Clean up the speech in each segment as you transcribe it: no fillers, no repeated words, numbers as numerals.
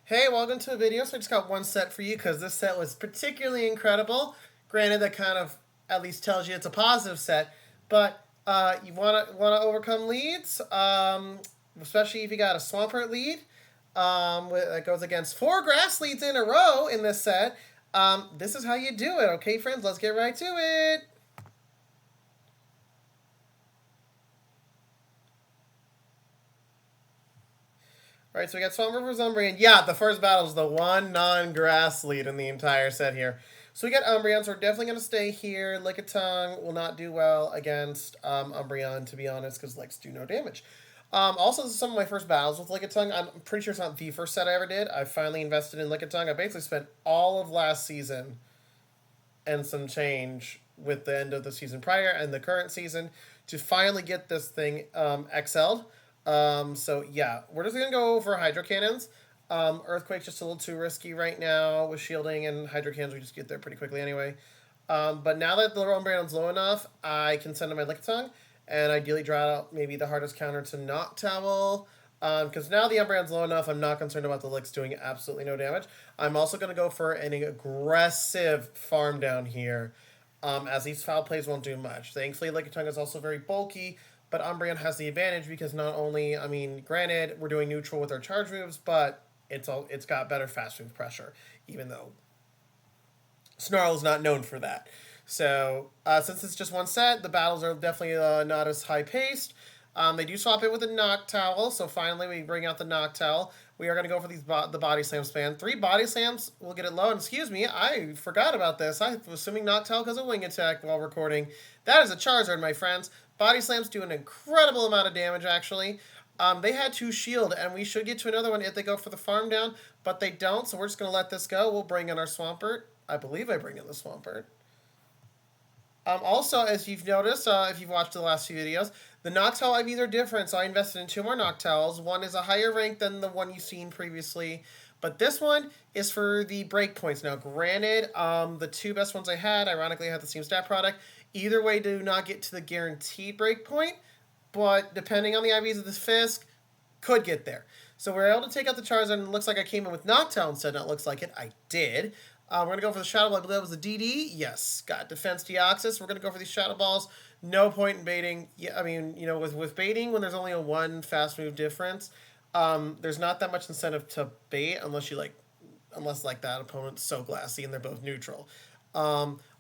Hey, welcome to a video. So I just got one set for you because this set was particularly incredible. Granted, that kind of at least tells you it's a positive set, but you wanna overcome leads, especially if you got a Swampert lead that goes against 4 grass leads in a row in this set. This is how you do it, okay, friends? Let's get right to it. All right, so we got Swampert versus Umbreon. Yeah, the first battle is the one non-grass lead in the entire set here. So we got Umbreon, so we're definitely going to stay here. Lickitung will not do well against Umbreon, to be honest, because Licks do no damage. Also, this is some of my first battles with Lickitung. I'm pretty sure it's not the first set I ever did. I finally invested in Lickitung. I basically spent all of last season and some change with the end of the season prior and the current season to finally get this thing XL'd. So yeah, we're just gonna go for Hydro Cannons. Earthquake's just a little too risky right now with shielding, and Hydro Cannons we just get there pretty quickly anyway. But now that the Umbreon's low enough, I can send in my Lickitung and ideally draw out maybe the hardest counter to Noctowl. Because now the Umbreon's low enough, I'm not concerned about the Licks doing absolutely no damage. I'm also going to go for an aggressive farm down here, as these foul plays won't do much. Thankfully, Lickitung is also very bulky, but Umbreon has the advantage because not only, I mean, granted, we're doing neutral with our charge moves, but it's got better fast move pressure, even though Snarl is not known for that. So, since it's just one set, the battles are definitely not as high paced. They do swap it with a Noctowl, so finally we bring out the Noctowl. We are going to go for the Body Slam span. 3 Body Slams will get it low. And excuse me, I forgot about this. I was assuming Noctowl because of Wing Attack while recording. That is a Charizard, my friends. Body Slams do an incredible amount of damage, actually. They had 2 shield, and we should get to another one if they go for the farm down, but they don't, so we're just going to let this go. We'll bring in our Swampert. I believe I bring in the Swampert. Also, as you've noticed, if you've watched the last few videos, the Noctowl IVs are different, so I invested in 2 more Noctowls. One is a higher rank than the one you've seen previously, but this one is for the breakpoints. Now, granted, the 2 best ones I had, ironically, I had the same stat product. Either way, do not get to the guaranteed breakpoint, but depending on the IVs of the Fisk, could get there. So we're able to take out the Charizard, and it looks like I came in with Noctowl instead. Not looks like it. I did. We're going to go for the Shadow Ball. I believe that was the DD. Yes. Got Defense Deoxys. We're going to go for these Shadow Balls. No point in baiting. Yeah, I mean, you know, with baiting, when there's only a 1 fast move difference, there's not that much incentive to bait unless that opponent's so glassy and they're both neutral.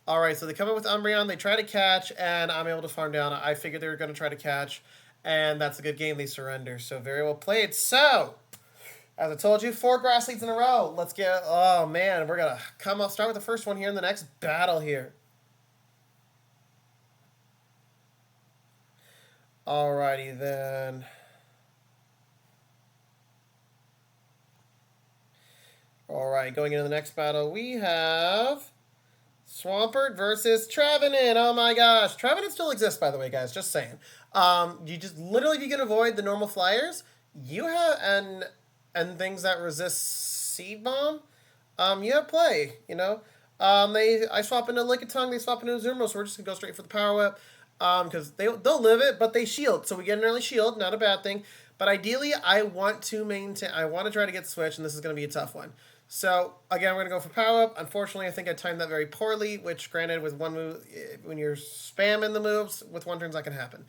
All right, so they come in with Umbreon. They try to catch, and I'm able to farm down. I figured they were going to try to catch, and that's a good game. They surrender. So very well played. So, as I told you, 4 grass leads in a row. Let's get, oh man, we're going to start with the first one here in the next battle here. Alrighty then. Alright, going into the next battle, we have Swampert versus Trevenant. Oh my gosh. Trevenant still exists, by the way, guys. Just saying. You just, literally, if you can avoid the normal flyers, you have, and things that resist Seed Bomb, you have play, you know. I swap into Lickitung, they swap into Azumarill, so we're just gonna go straight for the Power Whip. Because they'll live it, but they shield, so we get an early shield, not a bad thing. But ideally, I want to try to get switch, and this is gonna be a tough one. So again, we're gonna go for Power Up. Unfortunately, I think I timed that very poorly. Which, granted, with one move, when you're spamming the moves with one turn, that can happen.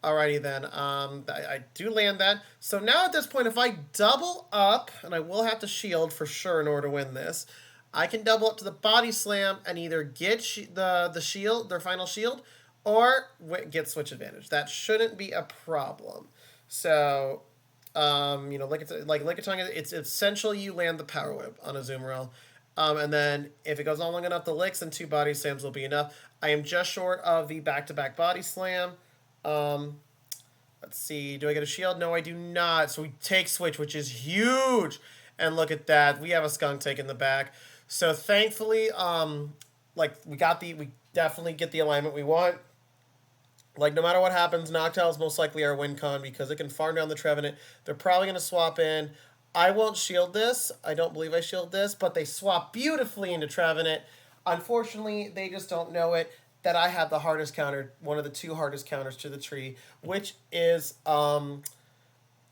Alrighty then, I do land that. So now at this point, if I double up, and I will have to shield for sure in order to win this, I can double up to the Body Slam and either get the shield, their final shield, or get switch advantage. That shouldn't be a problem. So, you know, like Lickitung, it's essential you land the Power Whip on Azumarill. And then if it goes on long enough, the Licks and 2 Body Slams will be enough. I am just short of the back-to-back Body Slam. Let's see. Do I get a shield? No, I do not. So we take switch, which is huge. And look at that. We have a Skunk Tank in the back. So thankfully, we definitely get the alignment we want. Like, no matter what happens, Noctowl is most likely our win con because it can farm down the Trevenant. They're probably going to swap in. I won't shield this. I don't believe I shield this, but they swap beautifully into Trevenant. Unfortunately, they just don't know it, that I have the hardest counter, one of the 2 hardest counters to the tree, which is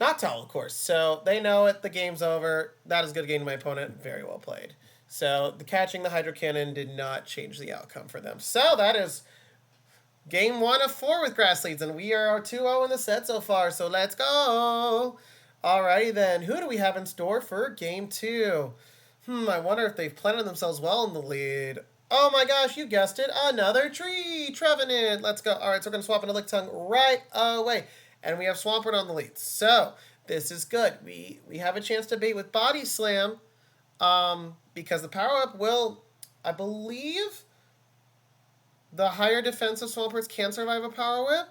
Noctowl, of course. So they know it. The game's over. That is a good game to my opponent. Very well played. So the catching the Hydro Cannon did not change the outcome for them. So that is game 1 of 4 with Grass Leads, and we are 2-0 in the set so far. So let's go. Alrighty then. Who do we have in store for game 2? I wonder if they've planted themselves well in the lead. Oh my gosh, you guessed it. Another tree. Trevenant. Let's go. Alright, so we're going to swap into Lickitung right away. And we have Swampert on the lead. So this is good. We have a chance to bait with Body Slam. Because the power-up will, I believe, the higher defensive Swamperts can survive a Power Whip,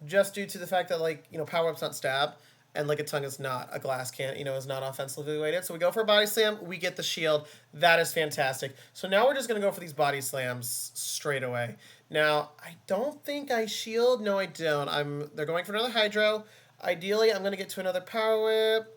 just due to the fact that, like, Power Whip's not stab, and Lickitung is not a glass can, is not offensively weighted. So we go for a Body Slam, we get the shield. That is fantastic. So now we're just going to go for these Body Slams straight away. Now, I don't think I shield. No, I don't. They're going for another Hydro. Ideally, I'm going to get to another Power Whip.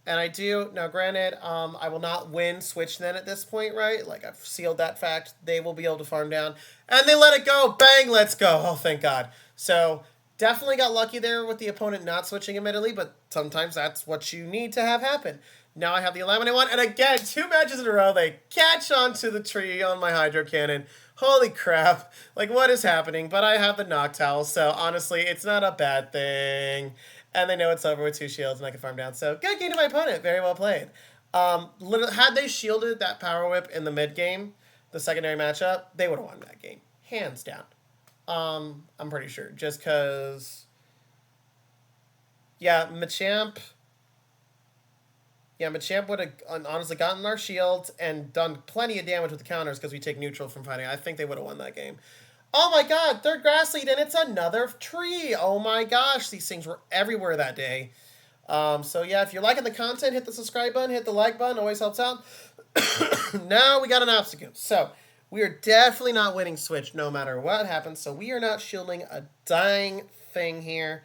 And I do. Now, granted, I will not win Switch then at this point, right? Like, I've sealed that fact. They will be able to farm down. And they let it go. Bang, let's go. Oh, thank God. So, definitely got lucky there with the opponent not switching, admittedly, but sometimes that's what you need to have happen. Now I have the Eliminate one, and again, 2 matches in a row, they catch onto the tree on my Hydro Cannon. Holy crap. Like, what is happening? But I have the Noctowl, so honestly, it's not a bad thing. And they know it's over with 2 shields, and I can farm down. So, good game to my opponent. Very well played. Had they shielded that Power Whip in the mid game, the secondary matchup, they would have won that game. Hands down. I'm pretty sure. Just because... Yeah, Machamp would have honestly gotten our shields and done plenty of damage with the counters because we take neutral from fighting. I think they would have won that game. Oh my god, 3rd Grass Lead, and it's another tree. Oh my gosh, these things were everywhere that day. So yeah, if you're liking the content, hit the subscribe button, hit the like button, always helps out. Now we got an obstacle. So we are definitely not winning Switch no matter what happens. So we are not shielding a dying thing here.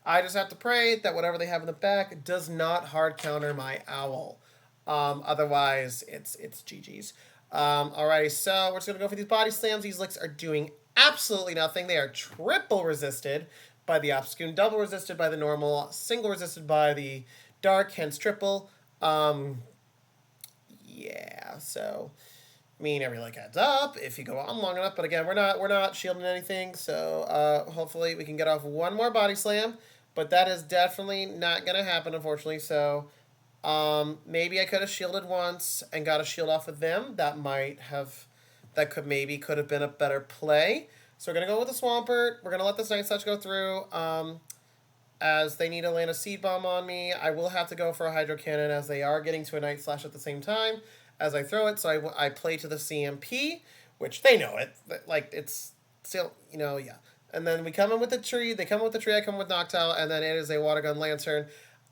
I just have to pray that whatever they have in the back does not hard counter my Owl. Otherwise, it's GG's. Alrighty, so we're just going to go for these Body Slams. These licks are doing absolutely nothing. They are triple resisted by the Obscune, double resisted by the normal, single resisted by the dark, hence triple. Yeah, so I mean every lick adds up if you go on long enough. But again, we're not shielding anything, so hopefully we can get off one more Body Slam. But that is definitely not gonna happen, unfortunately. So maybe I could have shielded once and got a shield off of them. That could have been a better play. So we're going to go with the Swampert. We're going to let this Night Slash go through. As they need to land a Seed Bomb on me, I will have to go for a Hydro Cannon as they are getting to a Night Slash at the same time as I throw it. So I play to the CMP, which they know it. Like, it's still, yeah. And then we come in with the tree. They come with the tree. I come with Noctowl. And then it is a Water Gun Lantern.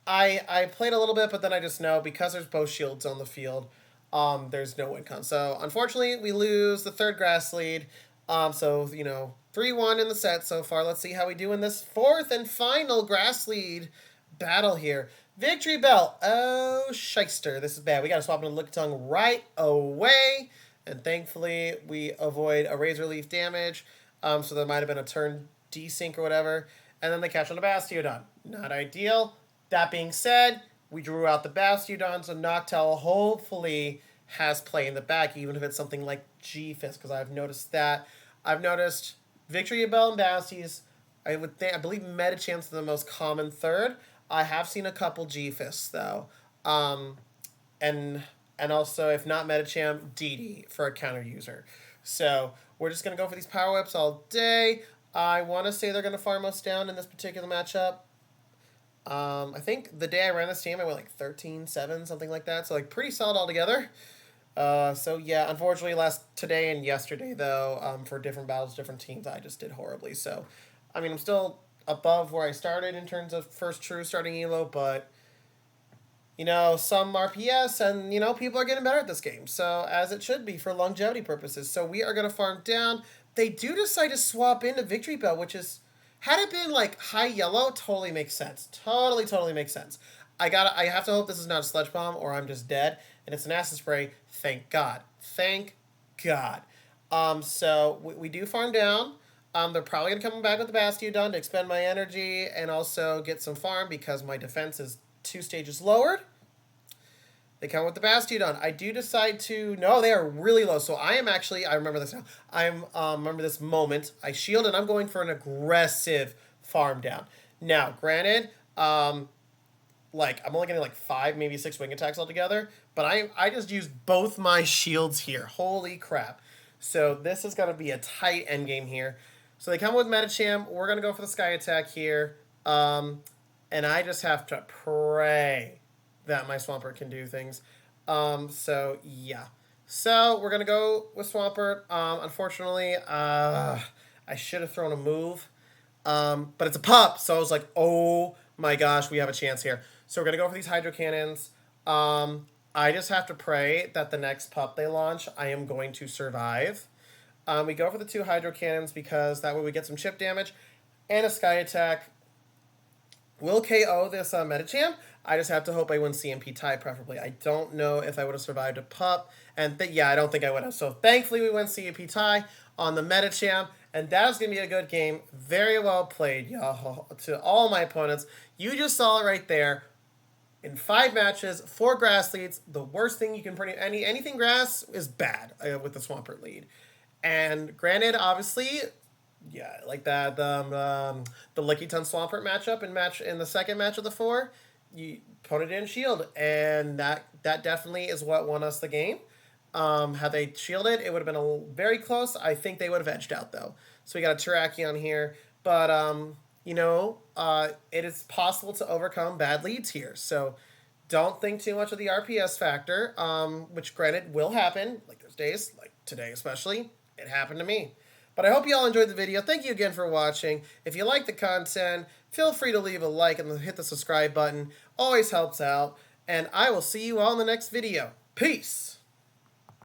I played a little bit, but then I just know because there's both shields on the field, there's no win con. So, unfortunately, we lose the 3rd Grass Lead. So, 3-1 in the set so far. Let's see how we do in this 4th and final Grass Lead battle here. Victory Bell. Oh, shyster. This is bad. We got to swap into Lickitung right away. And thankfully, we avoid a Razor Leaf damage. So there might have been a turn desync or whatever. And then they catch on the Bastiodon. Not ideal. That being said, we drew out the Bastiodon, so Noctowl hopefully has play in the back, even if it's something like G-Fist, because I've noticed that. I've noticed Victory Bell and Basties. I believe Medichamp's the most common 3rd. I have seen a couple G-Fists, though. And also, if not Medicham, DD for a counter user. So we're just going to go for these Power Whips all day. I want to say they're going to farm us down in this particular matchup. I think the day I ran this team, I went like 13-7, something like that. So like pretty solid altogether. So yeah, unfortunately today and yesterday though, for different battles, different teams, I just did horribly. So, I mean, I'm still above where I started in terms of first true starting elo, but some RPS and, people are getting better at this game. So as it should be for longevity purposes. So we are going to farm down. They do decide to swap into Victory Bell, which is, had it been like high yellow, totally makes sense. Totally makes sense. I have to hope this is not a Sludge Bomb or I'm just dead. And it's an Acid Spray. Thank God. Thank God. So we do farm down. They're probably going to come back with the Bastiodon to expend my energy and also get some farm because my defense is 2 stages lowered. They come with the Bastiodon. I do decide to... No, they are really low. So I am actually... I remember this now. Remember this moment. I shield and I'm going for an aggressive farm down. Now, granted, I'm only getting like 5, maybe 6 wing attacks altogether. But I just used both my shields here. Holy crap. So this is going to be a tight endgame here. So they come with Medicham. We're going to go for the Sky Attack here. And I just have to pray that my Swampert can do things. So, yeah. So, we're going to go with Swampert. Unfortunately, I should have thrown a move. But it's a pup. So, I was like, oh my gosh, we have a chance here. So, we're going to go for these Hydro Cannons. I just have to pray that the next pup they launch, I am going to survive. We go for the 2 Hydro Cannons because that way we get some chip damage and a Sky Attack. Will KO this Medicham. I just have to hope I win CMP tie, preferably. I don't know if I would have survived a pup. And yeah, I don't think I would have. So thankfully we win CMP tie on the Medicham. And that is going to be a good game. Very well played, y'all. To all my opponents. You just saw it right there. In 5 matches, 4 grass leads. The worst thing you can anything grass is bad with the Swampert lead. And granted, obviously, yeah, like that the Lickitung Swampert matchup in the second match of the 4, you opponent didn't shield, and that definitely is what won us the game. Had they shielded, it would have been very close. I think they would have edged out though. So we got a Terrakion here, but it is possible to overcome bad leads here. So don't think too much of the RPS factor, which granted will happen. Like there's days, like today especially, it happened to me. But I hope you all enjoyed the video. Thank you again for watching. If you like the content, feel free to leave a like and hit the subscribe button. Always helps out. And I will see you all in the next video. Peace!